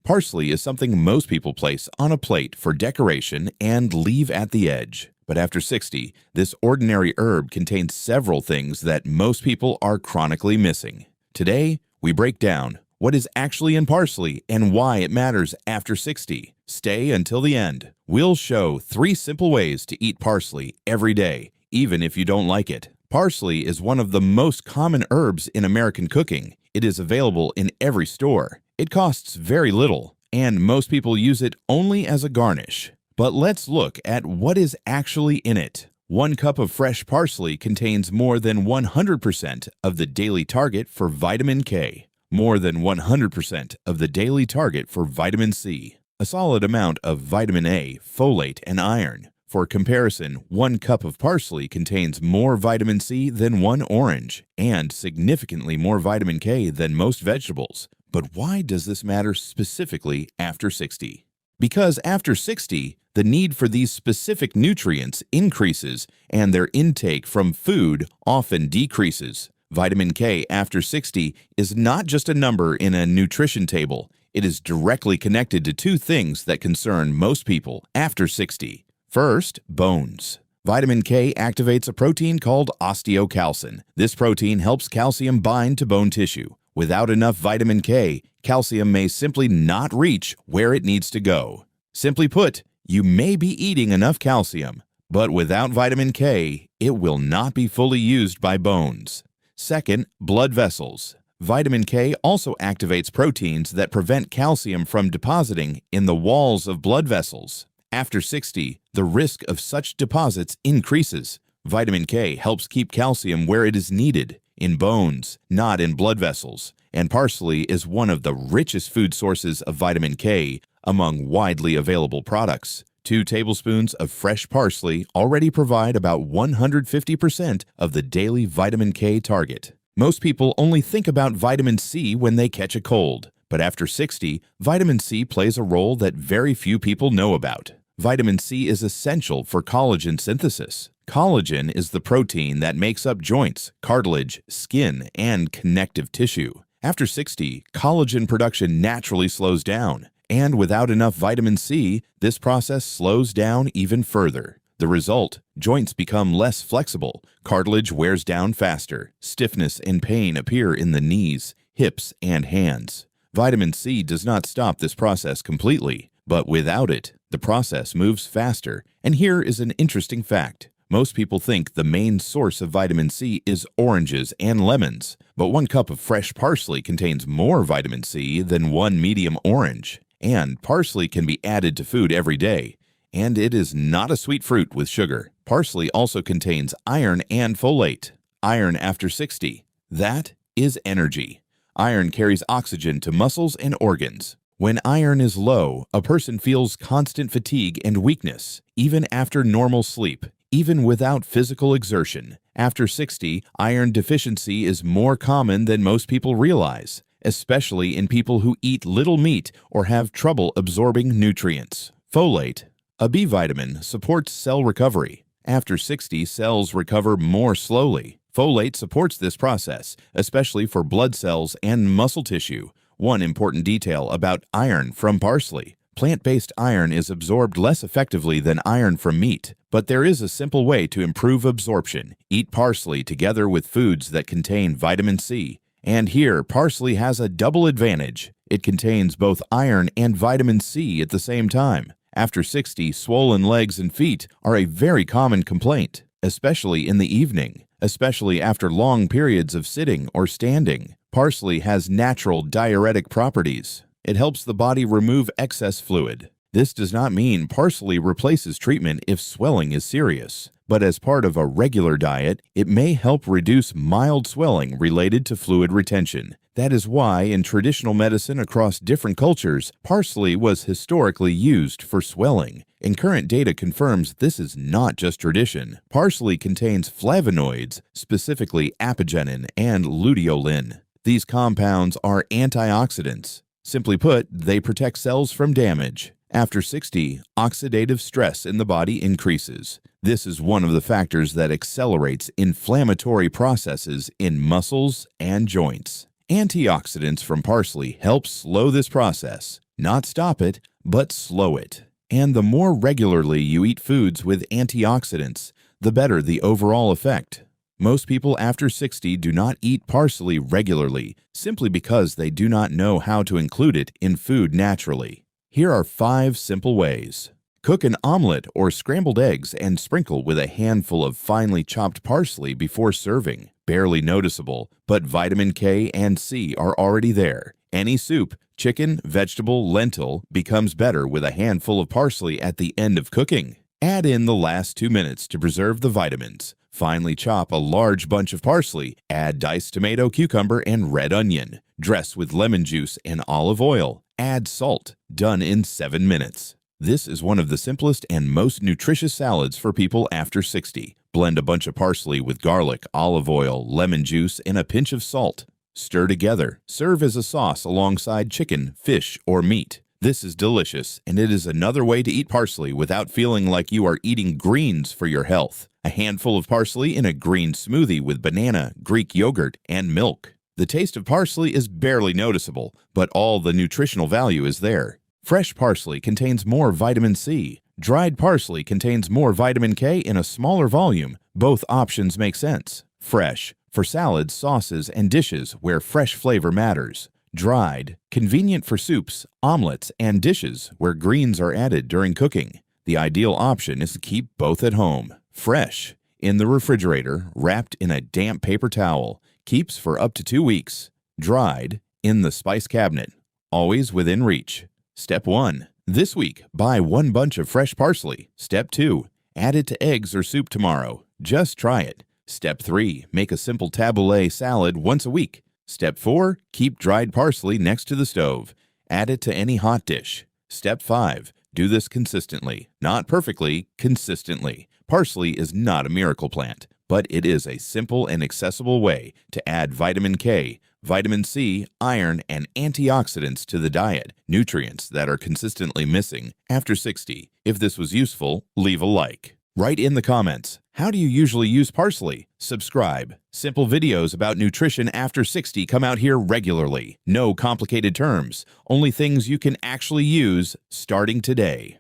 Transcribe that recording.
Parsley is something most people place on a plate for decoration and leave at the edge. But after 60, this ordinary herb contains several things that most people are chronically missing. Today, we break down what is actually in parsley and why it matters after 60. Stay until the end. We'll show 3 simple ways to eat parsley every day, even if you don't like it. Parsley is one of the most common herbs in American cooking. It is available in every store. It costs very little, and most people use it only as a garnish. But let's look at what is actually in it. 1 cup of fresh parsley contains more than 100% of the daily target for vitamin K, more than 100% of the daily target for vitamin C, a solid amount of vitamin A, folate, and iron. For comparison, 1 cup of parsley contains more vitamin C than 1 orange, and significantly more vitamin K than most vegetables. But why does this matter specifically after 60? Because after 60, the need for these specific nutrients increases and their intake from food often decreases. Vitamin K after 60 is not just a number in a nutrition table. It is directly connected to 2 things that concern most people after 60. First, bones. Vitamin K activates a protein called osteocalcin. This protein helps calcium bind to bone tissue. Without enough vitamin K, calcium may simply not reach where it needs to go. Simply put, you may be eating enough calcium, but without vitamin K, it will not be fully used by bones. Second, blood vessels. Vitamin K also activates proteins that prevent calcium from depositing in the walls of blood vessels. After 60, the risk of such deposits increases. Vitamin K helps keep calcium where it is needed, in bones, not in blood vessels. And parsley is one of the richest food sources of vitamin K among widely available products. 2 tablespoons of fresh parsley already provide about 150% of the daily vitamin K target. Most people only think about vitamin C when they catch a cold, but after 60, vitamin C plays a role that very few people know about. Vitamin C is essential for collagen synthesis. Collagen is the protein that makes up joints, cartilage, skin, and connective tissue. After 60, collagen production naturally slows down, and without enough vitamin C, this process slows down even further. The result, joints become less flexible, cartilage wears down faster, stiffness and pain appear in the knees, hips, and hands. Vitamin C does not stop this process completely, but without it, the process moves faster. And here is an interesting fact. Most people think the main source of vitamin C is oranges and lemons, but 1 cup of fresh parsley contains more vitamin C than 1 medium orange. And parsley can be added to food every day, and it is not a sweet fruit with sugar. Parsley also contains iron and folate. Iron after 60. That is energy. Iron carries oxygen to muscles and organs. When iron is low, a person feels constant fatigue and weakness, even after normal sleep, even without physical exertion. After 60, iron deficiency is more common than most people realize, especially in people who eat little meat or have trouble absorbing nutrients. Folate, a B vitamin, supports cell recovery. After 60, cells recover more slowly. Folate supports this process, especially for blood cells and muscle tissue. One important detail about iron from parsley. Plant-based iron is absorbed less effectively than iron from meat, but there is a simple way to improve absorption. Eat parsley together with foods that contain vitamin C. And here, parsley has a double advantage. It contains both iron and vitamin C at the same time. After 60, swollen legs and feet are a very common complaint, especially in the evening, especially after long periods of sitting or standing. Parsley has natural diuretic properties. It helps the body remove excess fluid. This does not mean parsley replaces treatment if swelling is serious, but as part of a regular diet, it may help reduce mild swelling related to fluid retention. That is why in traditional medicine across different cultures, parsley was historically used for swelling. And current data confirms this is not just tradition. Parsley contains flavonoids, specifically apigenin and luteolin. These compounds are antioxidants. Simply put, they protect cells from damage. After 60, oxidative stress in the body increases. This is one of the factors that accelerates inflammatory processes in muscles and joints. Antioxidants from parsley help slow this process. Not stop it, but slow it. And the more regularly you eat foods with antioxidants, the better the overall effect. Most people after 60 do not eat parsley regularly, simply because they do not know how to include it in food naturally. Here are 5 simple ways. Cook an omelet or scrambled eggs and sprinkle with a handful of finely chopped parsley before serving. Barely noticeable, but vitamin K and C are already there. Any soup, chicken, vegetable, lentil, becomes better with a handful of parsley at the end of cooking. Add in the last 2 minutes to preserve the vitamins. Finely chop a large bunch of parsley, add diced tomato, cucumber, and red onion. Dress with lemon juice and olive oil. Add salt. Done in 7 minutes. This is one of the simplest and most nutritious salads for people after 60. Blend a bunch of parsley with garlic, olive oil, lemon juice, and a pinch of salt. Stir together. Serve as a sauce alongside chicken, fish, or meat. This is delicious, and it is another way to eat parsley without feeling like you are eating greens for your health. A handful of parsley in a green smoothie with banana, Greek yogurt, and milk. The taste of parsley is barely noticeable, but all the nutritional value is there. Fresh parsley contains more vitamin C. Dried parsley contains more vitamin K in a smaller volume. Both options make sense. Fresh, for salads, sauces, and dishes where fresh flavor matters. Dried, convenient for soups, omelets, and dishes where greens are added during cooking. The ideal option is to keep both at home. Fresh, in the refrigerator, wrapped in a damp paper towel, keeps for up to 2 weeks. Dried, in the spice cabinet, always within reach. Step 1. This week, buy 1 bunch of fresh parsley. Step 2. Add it to eggs or soup tomorrow. Just try it. Step 3. Make a simple tabbouleh salad once a week. Step 4. Keep dried parsley next to the stove. Add it to any hot dish. Step 5. Do this consistently. Not perfectly, consistently. Parsley is not a miracle plant, but it is a simple and accessible way to add vitamin K, vitamin C, iron, and antioxidants to the diet, nutrients that are consistently missing after 60. If this was useful, leave a like. Write in the comments, how do you usually use parsley? Subscribe. Simple videos about nutrition after 60 come out here regularly. No complicated terms, only things you can actually use starting today.